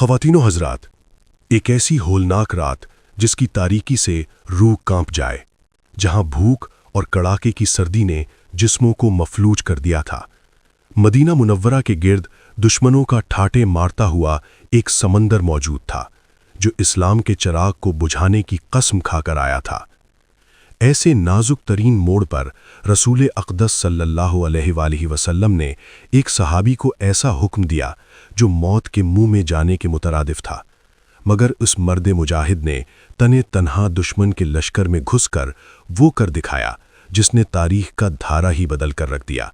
خواتین و حضرات، ایک ایسی ہولناک رات جس کی تاریکی سے روح کانپ جائے، جہاں بھوک اور کڑاکے کی سردی نے جسموں کو مفلوج کر دیا تھا۔ مدینہ منورہ کے گرد دشمنوں کا ٹھاٹے مارتا ہوا ایک سمندر موجود تھا جو اسلام کے چراغ کو بجھانے کی قسم کھا کر آیا تھا۔ ایسے نازک ترین موڑ پر رسول اقدس صلی اللہ علیہ وآلہ وسلم نے ایک صحابی کو ایسا حکم دیا جو موت کے منہ میں جانے کے مترادف تھا، مگر اس مرد مجاہد نے تنے تنہا دشمن کے لشکر میں گھس کر وہ کر دکھایا جس نے تاریخ کا دھارا ہی بدل کر رکھ دیا۔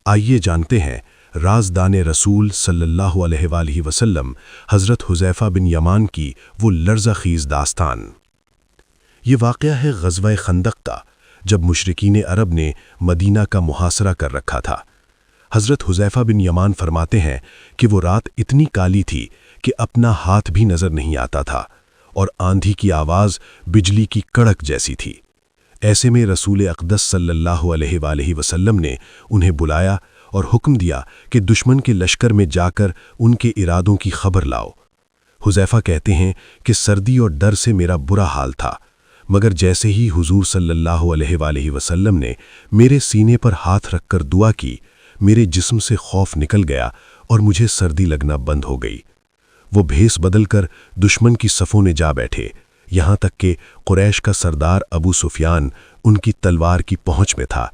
آئیے جانتے ہیں رازدان رسول صلی اللہ علیہ وآلہ وسلم حضرت حذیفہ بن یمان کی وہ لرزہ خیز داستان۔ یہ واقعہ ہے غزوہ خندق کا، جب مشرکین عرب نے مدینہ کا محاصرہ کر رکھا تھا۔ حضرت حذیفہ بن یمان فرماتے ہیں کہ وہ رات اتنی کالی تھی کہ اپنا ہاتھ بھی نظر نہیں آتا تھا، اور آندھی کی آواز بجلی کی کڑک جیسی تھی۔ ایسے میں رسول اقدس صلی اللہ علیہ وآلہ وسلم نے انہیں بلایا اور حکم دیا کہ دشمن کے لشکر میں جا کر ان کے ارادوں کی خبر لاؤ۔ حذیفہ کہتے ہیں کہ سردی اور ڈر سے میرا برا حال تھا، مگر جیسے ہی حضور صلی اللہ علیہ وآلہ وسلم نے میرے سینے پر ہاتھ رکھ کر دعا کی، میرے جسم سے خوف نکل گیا اور مجھے سردی لگنا بند ہو گئی۔ وہ بھیس بدل کر دشمن کی صفوں میں جا بیٹھے، یہاں تک کہ قریش کا سردار ابو سفیان ان کی تلوار کی پہنچ میں تھا،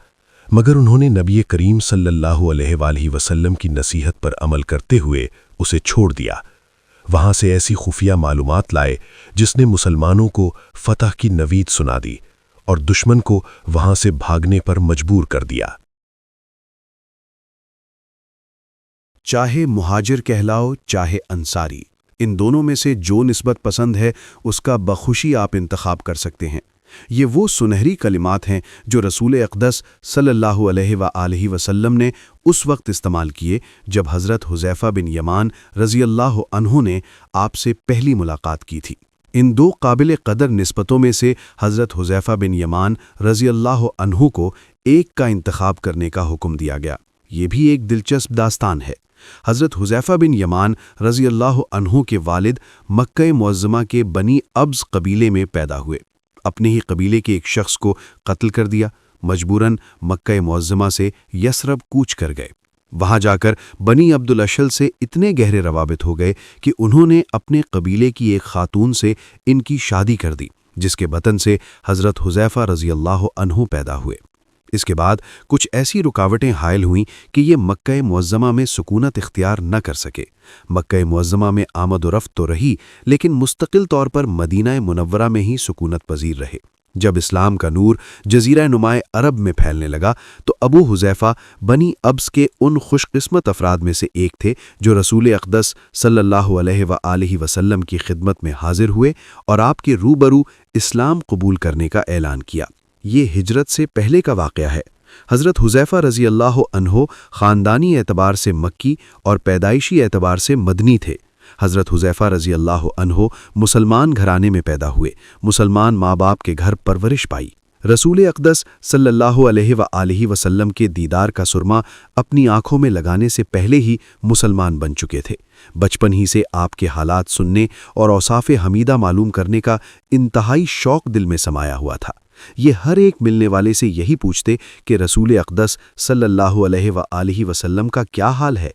مگر انہوں نے نبی کریم صلی اللہ علیہ وآلہ وسلم کی نصیحت پر عمل کرتے ہوئے اسے چھوڑ دیا۔ وہاں سے ایسی خفیہ معلومات لائے جس نے مسلمانوں کو فتح کی نوید سنا دی اور دشمن کو وہاں سے بھاگنے پر مجبور کر دیا۔ چاہے مہاجر کہلاؤ چاہے انصاری، ان دونوں میں سے جو نسبت پسند ہے اس کا بخوشی آپ انتخاب کر سکتے ہیں۔ یہ وہ سنہری کلمات ہیں جو رسول اقدس صلی اللہ علیہ وآلہ وسلم نے اس وقت استعمال کیے جب حضرت حذیفہ بن یمان رضی اللہ عنہ نے آپ سے پہلی ملاقات کی تھی۔ ان دو قابل قدر نسبتوں میں سے حضرت حذیفہ بن یمان رضی اللہ عنہ کو ایک کا انتخاب کرنے کا حکم دیا گیا۔ یہ بھی ایک دلچسپ داستان ہے۔ حضرت حذیفہ بن یمان رضی اللہ عنہ کے والد مکہ معظمہ کے بنی ابز قبیلے میں پیدا ہوئے۔ اپنے ہی قبیلے کے ایک شخص کو قتل کر دیا، مجبوراً مکہ معظمہ سے یثرب کوچ کر گئے۔ وہاں جا کر بنی عبد الاشل سے اتنے گہرے روابط ہو گئے کہ انہوں نے اپنے قبیلے کی ایک خاتون سے ان کی شادی کر دی، جس کے بطن سے حضرت حذیفہ رضی اللہ عنہ پیدا ہوئے۔ اس کے بعد کچھ ایسی رکاوٹیں حائل ہوئیں کہ یہ مکہ معظمہ میں سکونت اختیار نہ کر سکے۔ مکہ معظمہ میں آمد و رفت تو رہی، لیکن مستقل طور پر مدینہ منورہ میں ہی سکونت پذیر رہے۔ جب اسلام کا نور جزیرہ نمائے عرب میں پھیلنے لگا تو ابو حذیفہ بنی ابس کے ان خوش قسمت افراد میں سے ایک تھے جو رسول اقدس صلی اللہ علیہ وآلہ وسلم کی خدمت میں حاضر ہوئے اور آپ کے روبرو اسلام قبول کرنے کا اعلان کیا۔ یہ ہجرت سے پہلے کا واقعہ ہے۔ حضرت حذیفہ رضی اللہ عنہ خاندانی اعتبار سے مکی اور پیدائشی اعتبار سے مدنی تھے۔ حضرت حذیفہ رضی اللہ عنہ مسلمان گھرانے میں پیدا ہوئے، مسلمان ماں باپ کے گھر پرورش پائی۔ رسول اقدس صلی اللہ علیہ وآلہ وسلم کے دیدار کا سرما اپنی آنکھوں میں لگانے سے پہلے ہی مسلمان بن چکے تھے۔ بچپن ہی سے آپ کے حالات سننے اور اوصاف حمیدہ معلوم کرنے کا انتہائی شوق دل میں سمایا ہوا تھا۔ یہ ہر ایک ملنے والے سے یہی پوچھتے کہ رسول اقدس صلی اللہ علیہ وآلہ وسلم کا کیا حال ہے،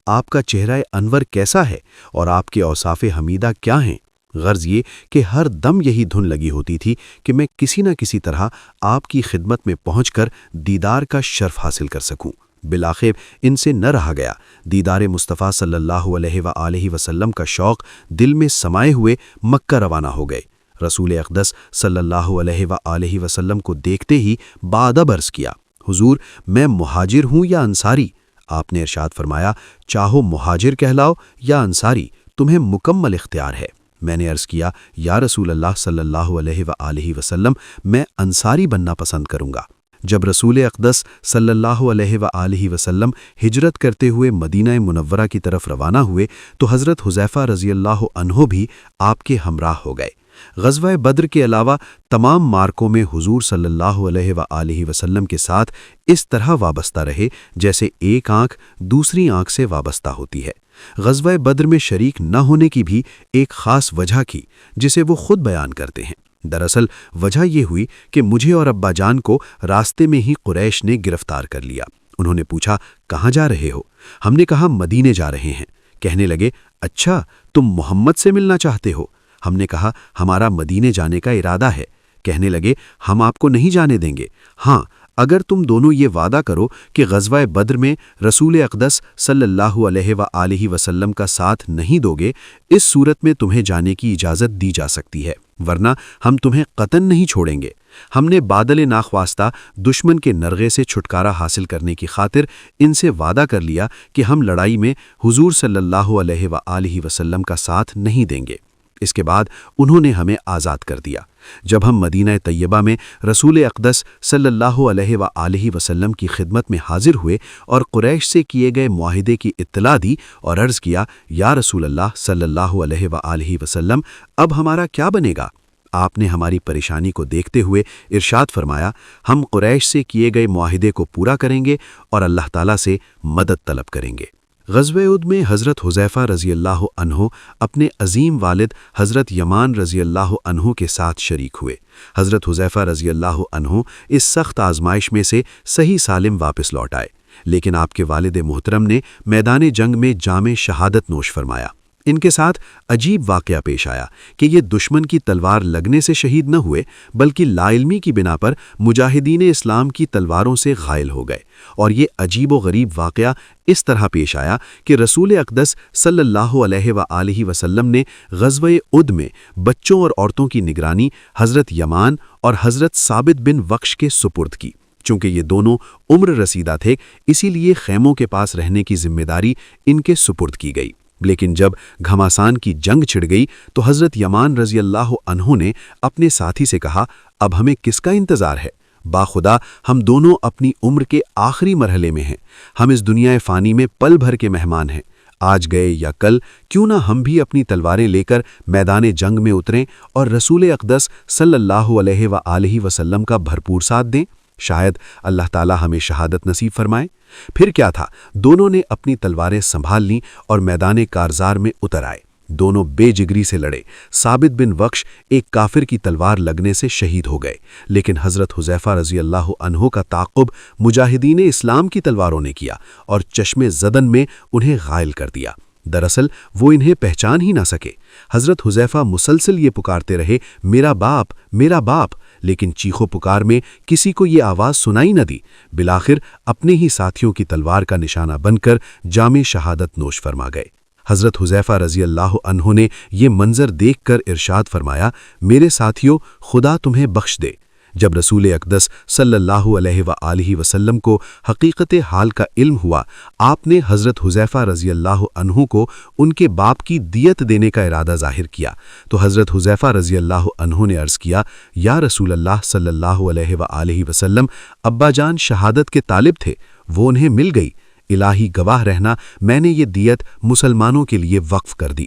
آپ کا چہرہ انور کیسا ہے اور آپ کے اوصاف حمیدہ کیا ہیں۔ غرض یہ کہ ہر دم یہی دھن لگی ہوتی تھی کہ میں کسی نہ کسی طرح آپ کی خدمت میں پہنچ کر دیدار کا شرف حاصل کر سکوں۔ بالآخر ان سے نہ رہا گیا، دیدار مصطفیٰ صلی اللہ علیہ وآلہ وسلم کا شوق دل میں سمائے ہوئے مکہ روانہ ہو گئے۔ رسول اقدس صلی اللہ علیہ وآلہ وسلم کو دیکھتے ہی بادب عرض کیا، حضور میں مہاجر ہوں یا انصاری؟ آپ نے ارشاد فرمایا، چاہو مہاجر کہلاؤ یا انصاری، تمہیں مکمل اختیار ہے۔ میں نے عرض کیا، یا رسول اللہ صلی اللہ علیہ وآلہ وسلم میں انصاری بننا پسند کروں گا۔ جب رسول اقدس صلی اللہ علیہ وآلہ وسلم ہجرت کرتے ہوئے مدینہ منورہ کی طرف روانہ ہوئے تو حضرت حذیفہ رضی اللہ عنہ بھی آپ کے ہمراہ ہو گئے۔ غزوہ بدر کے علاوہ تمام مارکوں میں حضور صلی اللہ علیہ وآلہ وسلم کے ساتھ اس طرح وابستہ رہے جیسے ایک آنکھ دوسری آنکھ سے وابستہ ہوتی ہے۔ غزوہ بدر میں شریک نہ ہونے کی بھی ایک خاص وجہ کی جسے وہ خود بیان کرتے ہیں۔ دراصل وجہ یہ ہوئی کہ مجھے اور ابا جان کو راستے میں ہی قریش نے گرفتار کر لیا۔ انہوں نے پوچھا کہاں جا رہے ہو؟ ہم نے کہا مدینے جا رہے ہیں۔ کہنے لگے اچھا تم محمد سے ملنا چاہتے ہو؟ ہم نے کہا ہمارا مدینے جانے کا ارادہ ہے۔ کہنے لگے ہم آپ کو نہیں جانے دیں گے، ہاں اگر تم دونوں یہ وعدہ کرو کہ غزوہ بدر میں رسول اقدس صلی اللہ علیہ وآلہ وسلم کا ساتھ نہیں دو گے، اس صورت میں تمہیں جانے کی اجازت دی جا سکتی ہے، ورنہ ہم تمہیں قطعاً نہیں چھوڑیں گے۔ ہم نے بادل ناخواستہ دشمن کے نرغے سے چھٹکارا حاصل کرنے کی خاطر ان سے وعدہ کر لیا کہ ہم لڑائی میں حضور صلی اللہ علیہ وآلہ وسلم کا ساتھ نہیں دیں گے۔ اس کے بعد انہوں نے ہمیں آزاد کر دیا۔ جب ہم مدینہ طیبہ میں رسول اقدس صلی اللہ علیہ وآلہ وسلم کی خدمت میں حاضر ہوئے اور قریش سے کیے گئے معاہدے کی اطلاع دی اور عرض کیا یا رسول اللہ صلی اللہ علیہ وآلہ وسلم اب ہمارا کیا بنے گا؟ آپ نے ہماری پریشانی کو دیکھتے ہوئے ارشاد فرمایا ہم قریش سے کیے گئے معاہدے کو پورا کریں گے اور اللہ تعالیٰ سے مدد طلب کریں گے۔ غزوہ احد میں حضرت حذیفہ رضی اللہ عنہ اپنے عظیم والد حضرت یمان رضی اللہ عنہ کے ساتھ شریک ہوئے۔ حضرت حذیفہ رضی اللہ عنہ اس سخت آزمائش میں سے صحیح سالم واپس لوٹ آئے، لیکن آپ کے والد محترم نے میدان جنگ میں جام شہادت نوش فرمایا۔ ان کے ساتھ عجیب واقعہ پیش آیا کہ یہ دشمن کی تلوار لگنے سے شہید نہ ہوئے بلکہ لا علمی کی بنا پر مجاہدین اسلام کی تلواروں سے گھائل ہو گئے، اور یہ عجیب و غریب واقعہ اس طرح پیش آیا کہ رسول اقدس صلی اللہ علیہ وآلہ وسلم نے غزوہ احد میں بچوں اور عورتوں کی نگرانی حضرت یمان اور حضرت ثابت بن وقش کے سپرد کی۔ چونکہ یہ دونوں عمر رسیدہ تھے اسی لیے خیموں کے پاس رہنے کی ذمہ داری ان کے سپرد کی گئی، لیکن جب گھماسان کی جنگ چھڑ گئی تو حضرت یمان رضی اللہ عنہ نے اپنے ساتھی سے کہا اب ہمیں کس کا انتظار ہے؟ باخدا ہم دونوں اپنی عمر کے آخری مرحلے میں ہیں، ہم اس دنیا فانی میں پل بھر کے مہمان ہیں، آج گئے یا کل کیوں نہ ہم بھی اپنی تلواریں لے کر میدان جنگ میں اتریں اور رسول اقدس صلی اللہ علیہ وآلہ وسلم کا بھرپور ساتھ دیں، شاید اللہ تعالی ہمیں شہادت نصیب فرمائے۔ پھر کیا تھا، دونوں نے اپنی تلواریں سنبھال لیں اور میدان کارزار میں اتر آئے۔ دونوں بے جگری سے لڑے۔ ثابت بن وقش ایک کافر کی تلوار لگنے سے شہید ہو گئے، لیکن حضرت حذیفہ رضی اللہ عنہ کا تعاقب مجاہدین اسلام کی تلواروں نے کیا اور چشم زدن میں انہیں گھائل کر دیا۔ دراصل وہ انہیں پہچان ہی نہ سکے۔ حضرت حذیفہ مسلسل یہ پکارتے رہے میرا باپ میرا باپ، لیکن چیخو پکار میں کسی کو یہ آواز سنائی نہ دی۔ بالآخر اپنے ہی ساتھیوں کی تلوار کا نشانہ بن کر جام شہادت نوش فرما گئے۔ حضرت حذیفہ رضی اللہ عنہ نے یہ منظر دیکھ کر ارشاد فرمایا میرے ساتھیوں خدا تمہیں بخش دے۔ جب رسول اقدس صلی اللہ علیہ وآلہ وسلم کو حقیقت حال کا علم ہوا، آپ نے حضرت حذیفہ رضی اللہ عنہ کو ان کے باپ کی دیت دینے کا ارادہ ظاہر کیا، تو حضرت حذیفہ رضی اللہ عنہ نے عرض کیا یا رسول اللہ صلی اللہ علیہ وآلہ وسلم ابا جان شہادت کے طالب تھے، وہ انہیں مل گئی، الہی گواہ رہنا میں نے یہ دیت مسلمانوں کے لیے وقف کر دی۔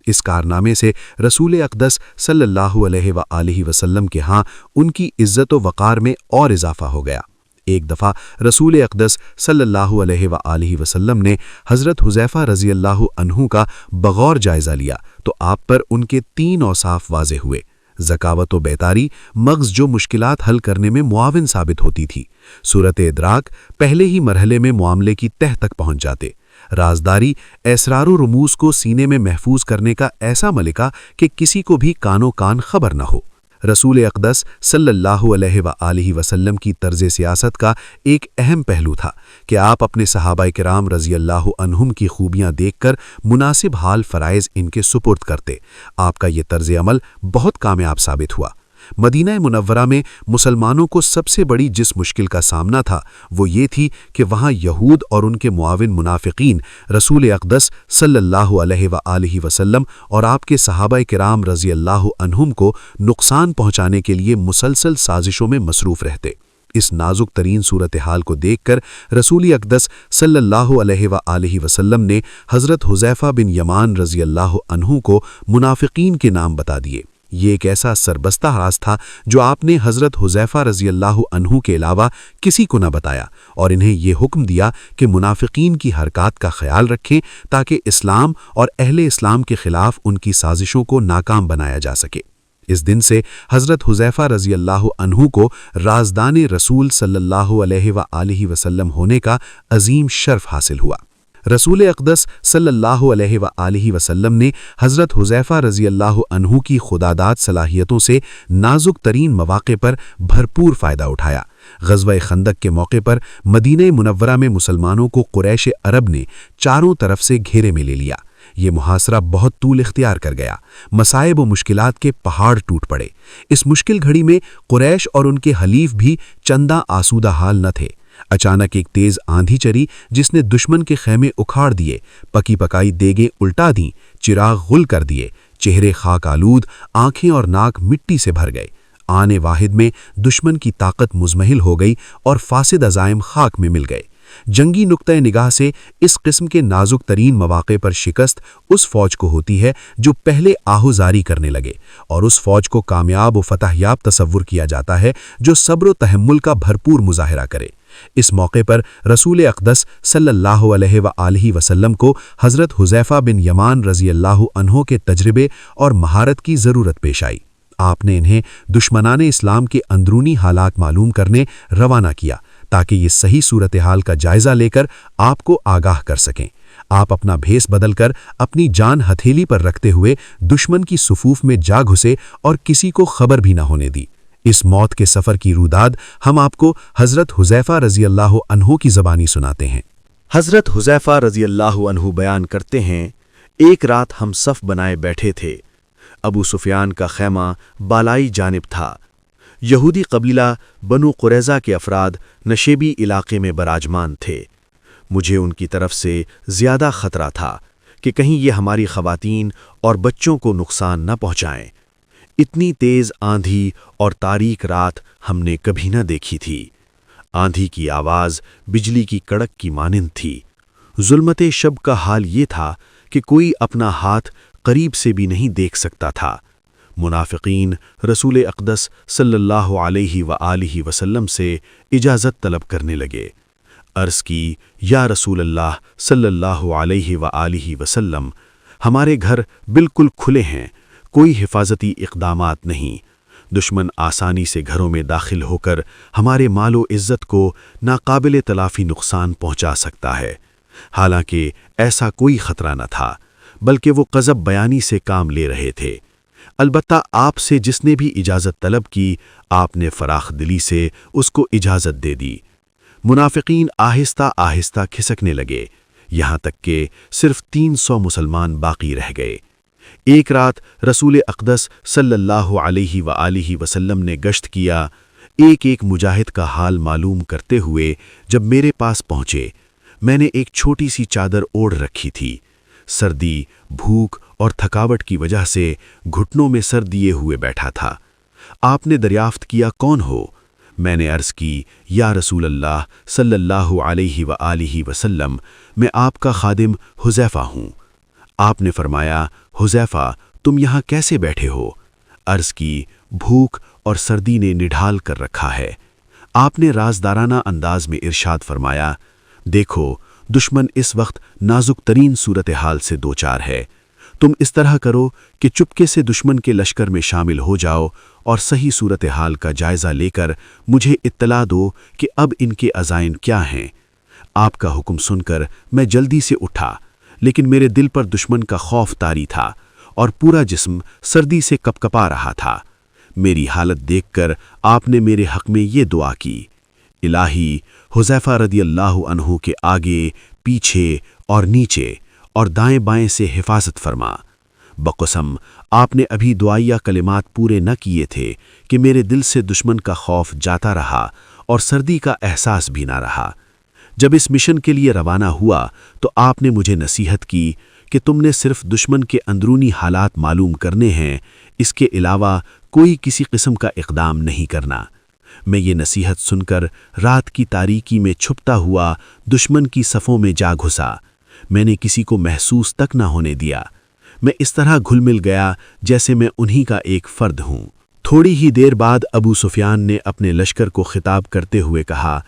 اس کارنامے سے رسول اقدس صلی اللہ علیہ وآلہ وسلم کے ہاں ان کی عزت و وقار میں اور اضافہ ہو گیا۔ ایک دفعہ رسول اقدس صلی اللہ علیہ وآلہ وسلم نے حضرت حذیفہ رضی اللہ عنہ کا بغور جائزہ لیا تو آپ پر ان کے 3 اوصاف واضح ہوئے: ذکاوت و بیداری، مغز جو مشکلات حل کرنے میں معاون ثابت ہوتی تھی، صورت ادراک، پہلے ہی مرحلے میں معاملے کی تہ تک پہنچ جاتے، رازداری، اسرار و رموز کو سینے میں محفوظ کرنے کا ایسا ملکہ کہ کسی کو بھی کانوں کان خبر نہ ہو۔ رسول اقدس صلی اللہ علیہ وآلہ وسلم کی طرز سیاست کا ایک اہم پہلو تھا کہ آپ اپنے صحابہ کرام رضی اللہ عنہم کی خوبیاں دیکھ کر مناسب حال فرائض ان کے سپرد کرتے۔ آپ کا یہ طرز عمل بہت کامیاب ثابت ہوا۔ مدینہ منورہ میں مسلمانوں کو سب سے بڑی جس مشکل کا سامنا تھا وہ یہ تھی کہ وہاں یہود اور ان کے معاون منافقین رسول اقدس صلی اللہ علیہ وآلہ وسلم اور آپ کے صحابہ کرام رضی اللہ عنہم کو نقصان پہنچانے کے لیے مسلسل سازشوں میں مصروف رہتے۔ اس نازک ترین صورتحال کو دیکھ کر رسول اقدس صلی اللہ علیہ وآلہ وسلم نے حضرت حذیفہ بن یمان رضی اللہ عنہ کو منافقین کے نام بتا دیے۔ یہ ایک ایسا سربستہ راز تھا جو آپ نے حضرت حذیفہ رضی اللہ عنہ کے علاوہ کسی کو نہ بتایا اور انہیں یہ حکم دیا کہ منافقین کی حرکات کا خیال رکھیں تاکہ اسلام اور اہل اسلام کے خلاف ان کی سازشوں کو ناکام بنایا جا سکے۔ اس دن سے حضرت حذیفہ رضی اللہ عنہ کو رازدان رسول صلی اللہ علیہ وآلہ وسلم ہونے کا عظیم شرف حاصل ہوا۔ رسول اقدس صلی اللہ علیہ وآلہ وسلم نے حضرت حذیفہ رضی اللہ عنہ کی خداداد صلاحیتوں سے نازک ترین مواقع پر بھرپور فائدہ اٹھایا۔ غزوہ خندق کے موقع پر مدینہ منورہ میں مسلمانوں کو قریش عرب نے چاروں طرف سے گھیرے میں لے لیا۔ یہ محاصرہ بہت طول اختیار کر گیا، مصائب و مشکلات کے پہاڑ ٹوٹ پڑے۔ اس مشکل گھڑی میں قریش اور ان کے حلیف بھی چندہ آسودہ حال نہ تھے۔ اچانک ایک تیز آندھی چلی جس نے دشمن کے خیمے اکھاڑ دیے، پکی پکائی دیگیں الٹا دیں، چراغ غل کر دیے، چہرے خاک آلود، آنکھیں اور ناک مٹی سے بھر گئے۔ آنے واحد میں دشمن کی طاقت مزمحل ہو گئی اور فاسد عزائم خاک میں مل گئے۔ جنگی نقطہ نگاہ سے اس قسم کے نازک ترین مواقع پر شکست اس فوج کو ہوتی ہے جو پہلے آہوزاری کرنے لگے، اور اس فوج کو کامیاب و فتح یاب تصور کیا جاتا ہے جو صبر و تحمل کا بھرپور مظاہرہ کرے۔ اس موقع پر رسول اقدس صلی اللہ علیہ وآلہ وسلم کو حضرت حذیفہ بن یمان رضی اللہ عنہ کے تجربے اور مہارت کی ضرورت پیش آئی۔ آپ نے انہیں دشمنان اسلام کے اندرونی حالات معلوم کرنے روانہ کیا تاکہ یہ صحیح صورتحال کا جائزہ لے کر آپ کو آگاہ کر سکیں۔ آپ اپنا بھیس بدل کر اپنی جان ہتھیلی پر رکھتے ہوئے دشمن کی صفوف میں جا گھسے اور کسی کو خبر بھی نہ ہونے دی۔ اس موت کے سفر کی روداد ہم آپ کو حضرت حذیفہ رضی اللہ عنہ کی زبانی سناتے ہیں۔ حضرت حذیفہ رضی اللہ عنہ بیان کرتے ہیں، ایک رات ہم صف بنائے بیٹھے تھے۔ ابو سفیان کا خیمہ بالائی جانب تھا۔ یہودی قبیلہ بنو قریظہ کے افراد نشیبی علاقے میں براجمان تھے۔ مجھے ان کی طرف سے زیادہ خطرہ تھا کہ کہیں یہ ہماری خواتین اور بچوں کو نقصان نہ پہنچائیں۔ اتنی تیز آندھی اور تاریک رات ہم نے کبھی نہ دیکھی تھی۔ آندھی کی آواز بجلی کی کڑک کی مانند تھی۔ ظلمت شب کا حال یہ تھا کہ کوئی اپنا ہاتھ قریب سے بھی نہیں دیکھ سکتا تھا۔ منافقین رسول اقدس صلی اللہ علیہ وآلہ وسلم سے اجازت طلب کرنے لگے۔ عرض کی، یا رسول اللہ صلی اللہ علیہ وآلہ وسلم، ہمارے گھر بالکل کھلے ہیں، کوئی حفاظتی اقدامات نہیں۔ دشمن آسانی سے گھروں میں داخل ہو کر ہمارے مال و عزت کو ناقابل تلافی نقصان پہنچا سکتا ہے۔ حالانکہ ایسا کوئی خطرہ نہ تھا، بلکہ وہ قذب بیانی سے کام لے رہے تھے۔ البتہ آپ سے جس نے بھی اجازت طلب کی، آپ نے فراخ دلی سے اس کو اجازت دے دی۔ منافقین آہستہ آہستہ کھسکنے لگے، یہاں تک کہ صرف 300 مسلمان باقی رہ گئے۔ ایک رات رسول اقدس صلی اللہ علیہ وآلہ وسلم نے گشت کیا۔ ایک ایک مجاہد کا حال معلوم کرتے ہوئے جب میرے پاس پہنچے، میں نے ایک چھوٹی سی چادر اوڑھ رکھی تھی۔ سردی، بھوک اور تھکاوٹ کی وجہ سے گھٹنوں میں سر دیے ہوئے بیٹھا تھا۔ آپ نے دریافت کیا، کون ہو؟ میں نے عرض کی، یا رسول اللہ صلی اللہ علیہ وآلہ وسلم، میں آپ کا خادم حذیفہ ہوں۔ آپ نے فرمایا، حذیفہ، تم یہاں کیسے بیٹھے ہو؟ عرض کی، بھوک اور سردی نے نڈھال کر رکھا ہے۔ آپ نے رازدارانہ انداز میں ارشاد فرمایا، دیکھو، دشمن اس وقت نازک ترین صورتحال سے دوچار ہے۔ تم اس طرح کرو کہ چپکے سے دشمن کے لشکر میں شامل ہو جاؤ اور صحیح صورتحال کا جائزہ لے کر مجھے اطلاع دو کہ اب ان کے عزائم کیا ہیں۔ آپ کا حکم سن کر میں جلدی سے اٹھا، لیکن میرے دل پر دشمن کا خوف طاری تھا اور پورا جسم سردی سے کپکپا رہا تھا۔ میری حالت دیکھ کر آپ نے میرے حق میں یہ دعا کی، الہی، حذیفہ رضی اللہ عنہ کے آگے، پیچھے اور نیچے اور دائیں بائیں سے حفاظت فرما۔ بقسم آپ نے ابھی دعائیہ کلمات پورے نہ کیے تھے کہ میرے دل سے دشمن کا خوف جاتا رہا اور سردی کا احساس بھی نہ رہا۔ جب اس مشن کے لیے روانہ ہوا تو آپ نے مجھے نصیحت کی کہ تم نے صرف دشمن کے اندرونی حالات معلوم کرنے ہیں، اس کے علاوہ کوئی کسی قسم کا اقدام نہیں کرنا۔ میں یہ نصیحت سن کر رات کی تاریکی میں چھپتا ہوا دشمن کی صفوں میں جا گھسا۔ میں نے کسی کو محسوس تک نہ ہونے دیا۔ میں اس طرح گھل مل گیا جیسے میں انہی کا ایک فرد ہوں۔ تھوڑی ہی دیر بعد ابو سفیان نے اپنے لشکر کو خطاب کرتے ہوئے کہا،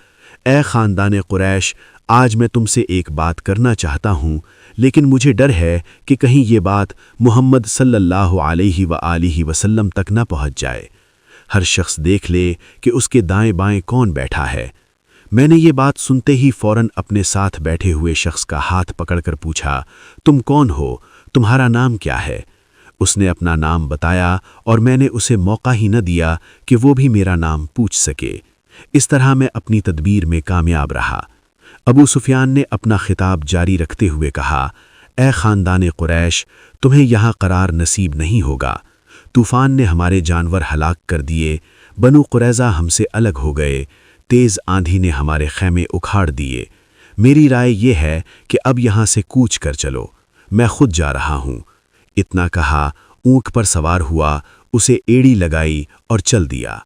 اے خاندان قریش، آج میں تم سے ایک بات کرنا چاہتا ہوں، لیکن مجھے ڈر ہے کہ کہیں یہ بات محمد صلی اللہ علیہ وآلہ وسلم تک نہ پہنچ جائے۔ ہر شخص دیکھ لے کہ اس کے دائیں بائیں کون بیٹھا ہے۔ میں نے یہ بات سنتے ہی فوراً اپنے ساتھ بیٹھے ہوئے شخص کا ہاتھ پکڑ کر پوچھا، تم کون ہو؟ تمہارا نام کیا ہے؟ اس نے اپنا نام بتایا اور میں نے اسے موقع ہی نہ دیا کہ وہ بھی میرا نام پوچھ سکے۔ اس طرح میں اپنی تدبیر میں کامیاب رہا۔ ابو سفیان نے اپنا خطاب جاری رکھتے ہوئے کہا، اے خاندان قریش، تمہیں یہاں قرار نصیب نہیں ہوگا۔ طوفان نے ہمارے جانور ہلاک کر دیے، بنو قریظہ ہم سے الگ ہو گئے، تیز آندھی نے ہمارے خیمے اکھاڑ دیے۔ میری رائے یہ ہے کہ اب یہاں سے کوچ کر چلو، میں خود جا رہا ہوں۔ اتنا کہا، اونٹ پر سوار ہوا، اسے ایڑی لگائی اور چل دیا۔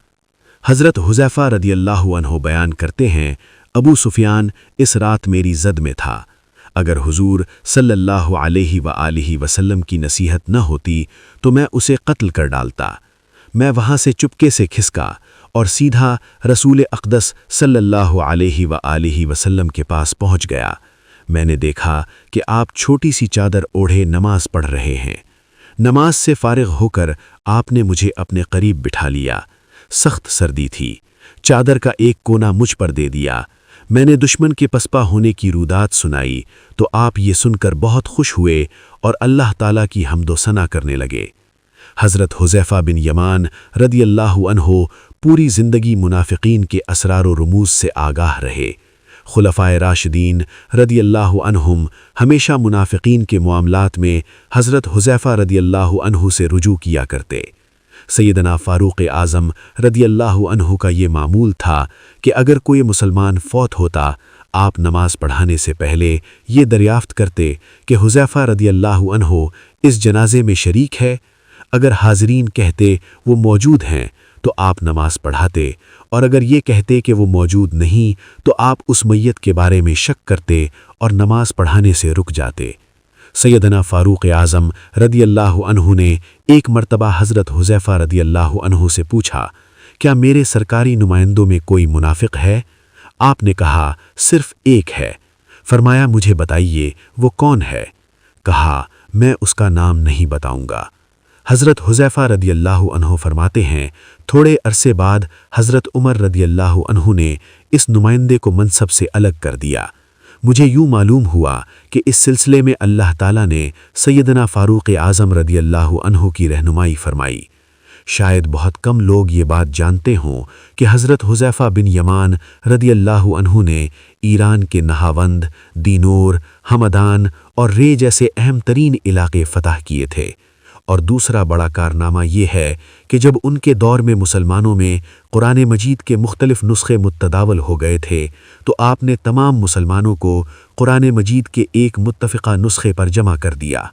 حضرت حذیفہ رضی اللہ عنہ بیان کرتے ہیں، ابو سفیان اس رات میری زد میں تھا۔ اگر حضور صلی اللہ علیہ وآلہ وسلم کی نصیحت نہ ہوتی تو میں اسے قتل کر ڈالتا۔ میں وہاں سے چپکے سے کھسکا اور سیدھا رسول اقدس صلی اللہ علیہ وآلہ وسلم کے پاس پہنچ گیا۔ میں نے دیکھا کہ آپ چھوٹی سی چادر اوڑھے نماز پڑھ رہے ہیں۔ نماز سے فارغ ہو کر آپ نے مجھے اپنے قریب بٹھا لیا۔ سخت سردی تھی، چادر کا ایک کونا مجھ پر دے دیا۔ میں نے دشمن کے پسپا ہونے کی رودات سنائی تو آپ یہ سن کر بہت خوش ہوئے اور اللہ تعالیٰ کی حمد و ثنا کرنے لگے۔ حضرت حذیفہ بن یمان رضی اللہ عنہ پوری زندگی منافقین کے اسرار و رموز سے آگاہ رہے۔ خلفائے راشدین رضی اللہ عنہم ہمیشہ منافقین کے معاملات میں حضرت حذیفہ رضی اللہ عنہ سے رجوع کیا کرتے۔ سیدنا فاروق اعظم رضی اللہ عنہ کا یہ معمول تھا کہ اگر کوئی مسلمان فوت ہوتا، آپ نماز پڑھانے سے پہلے یہ دریافت کرتے کہ حذیفہ رضی اللہ عنہ اس جنازے میں شریک ہے۔ اگر حاضرین کہتے وہ موجود ہیں تو آپ نماز پڑھاتے، اور اگر یہ کہتے کہ وہ موجود نہیں تو آپ اس میت کے بارے میں شک کرتے اور نماز پڑھانے سے رک جاتے۔ سیدنا فاروق اعظم رضی اللہ عنہ نے ایک مرتبہ حضرت حذیفہ رضی اللہ عنہ سے پوچھا، کیا میرے سرکاری نمائندوں میں کوئی منافق ہے؟ آپ نے کہا، صرف ایک ہے۔ فرمایا، مجھے بتائیے وہ کون ہے؟ کہا، میں اس کا نام نہیں بتاؤں گا۔ حضرت حذیفہ رضی اللہ عنہ فرماتے ہیں، تھوڑے عرصے بعد حضرت عمر رضی اللہ عنہ نے اس نمائندے کو منصب سے الگ کر دیا۔ مجھے یوں معلوم ہوا کہ اس سلسلے میں اللہ تعالیٰ نے سیدنا فاروق اعظم رضی اللہ عنہ کی رہنمائی فرمائی۔ شاید بہت کم لوگ یہ بات جانتے ہوں کہ حضرت حذیفہ بن یمان رضی اللہ عنہ نے ایران کے نہاوند، دینور، ہمدان اور رے جیسے اہم ترین علاقے فتح کیے تھے۔ اور دوسرا بڑا کارنامہ یہ ہے کہ جب ان کے دور میں مسلمانوں میں قرآن مجید کے مختلف نسخے متداول ہو گئے تھے تو آپ نے تمام مسلمانوں کو قرآن مجید کے ایک متفقہ نسخے پر جمع کر دیا۔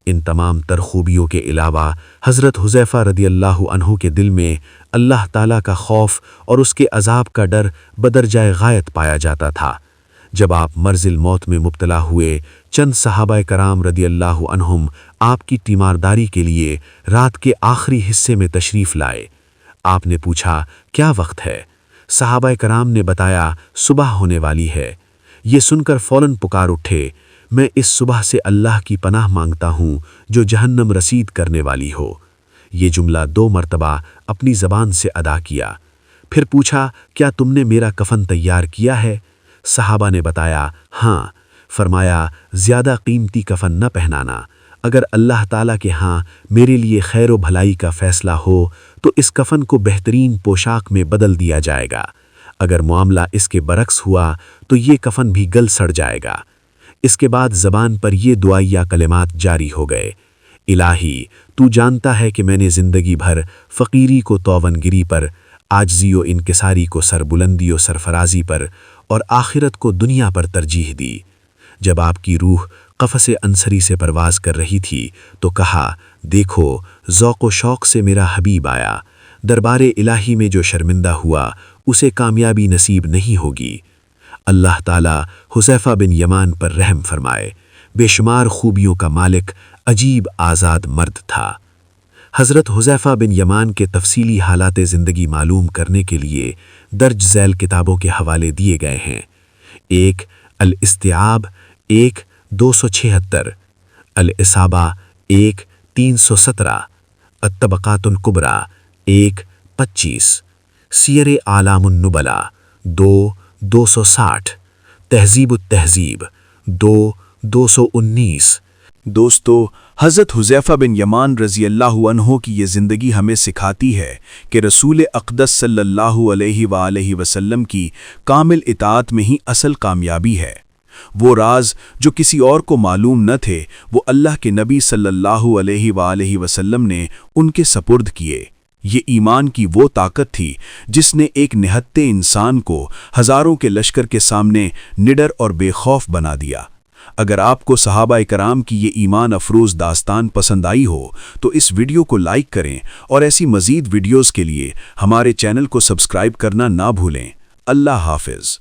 ان تمام تر خوبیوں کے علاوہ حضرت حذیفہ رضی اللہ عنہ کے دل میں اللہ تعالیٰ کا خوف اور اس کے عذاب کا ڈر بدرجہ غایت پایا جاتا تھا۔ جب آپ مرض الموت میں مبتلا ہوئے، چند صحابہ کرام رضی اللہ عنہم آپ کی تیمارداری کے لیے رات کے آخری حصے میں تشریف لائے۔ آپ نے پوچھا، کیا وقت ہے؟ صحابہ کرام نے بتایا، صبح ہونے والی ہے۔ یہ سن کر فوراً پکار اٹھے، میں اس صبح سے اللہ کی پناہ مانگتا ہوں جو جہنم رسید کرنے والی ہو۔ یہ جملہ 2 مرتبہ اپنی زبان سے ادا کیا۔ پھر پوچھا، کیا تم نے میرا کفن تیار کیا ہے؟ صحابہ نے بتایا، ہاں۔ فرمایا، زیادہ قیمتی کفن نہ پہنانا۔ اگر اللہ تعالیٰ کے ہاں میرے لیے خیر و بھلائی کا فیصلہ ہو تو اس کفن کو بہترین پوشاک میں بدل دیا جائے گا۔ اگر معاملہ اس کے برعکس ہوا تو یہ کفن بھی گل سڑ جائے گا۔ اس کے بعد زبان پر یہ دعائیہ کلمات جاری ہو گئے، الہی تو جانتا ہے کہ میں نے زندگی بھر فقیری کو توانگری پر، عاجزی و انکساری کو سربلندی و سرفرازی پر اور آخرت کو دنیا پر ترجیح دی۔ جب آپ کی روح قفس انصری سے پرواز کر رہی تھی تو کہا، دیکھو ذوق و شوق سے میرا حبیب آیا، دربار الہی میں جو شرمندہ ہوا اسے کامیابی نصیب نہیں ہوگی۔ اللہ تعالیٰ حذیفہ بن یمان پر رحم فرمائے۔ بے شمار خوبیوں کا مالک عجیب آزاد مرد تھا۔ حضرت حذیفہ بن یمان کے تفصیلی حالات زندگی معلوم کرنے کے لیے درج ذیل کتابوں کے حوالے دیے گئے ہیں۔ 1 الاستیعاب 1 276، الاصابہ 1 317، الطبقات الکبریٰ 1 25، سیر اعلام النبلاء 2 260، تہذیب التہذیب 2 219۔ دوستو، حضرت حذیفہ بن یمان رضی اللہ عنہ کی یہ زندگی ہمیں سکھاتی ہے کہ رسول اقدس صلی اللہ علیہ وآلہ وسلم کی کامل اطاعت میں ہی اصل کامیابی ہے۔ وہ راز جو کسی اور کو معلوم نہ تھے، وہ اللہ کے نبی صلی اللہ علیہ وآلہ وسلم نے ان کے سپرد کیے۔ یہ ایمان کی وہ طاقت تھی جس نے ایک نہتے انسان کو ہزاروں کے لشکر کے سامنے نڈر اور بے خوف بنا دیا۔ اگر آپ کو صحابہ کرام کی یہ ایمان افروز داستان پسند آئی ہو تو اس ویڈیو کو لائک کریں اور ایسی مزید ویڈیوز کے لیے ہمارے چینل کو سبسکرائب کرنا نہ بھولیں۔ اللہ حافظ۔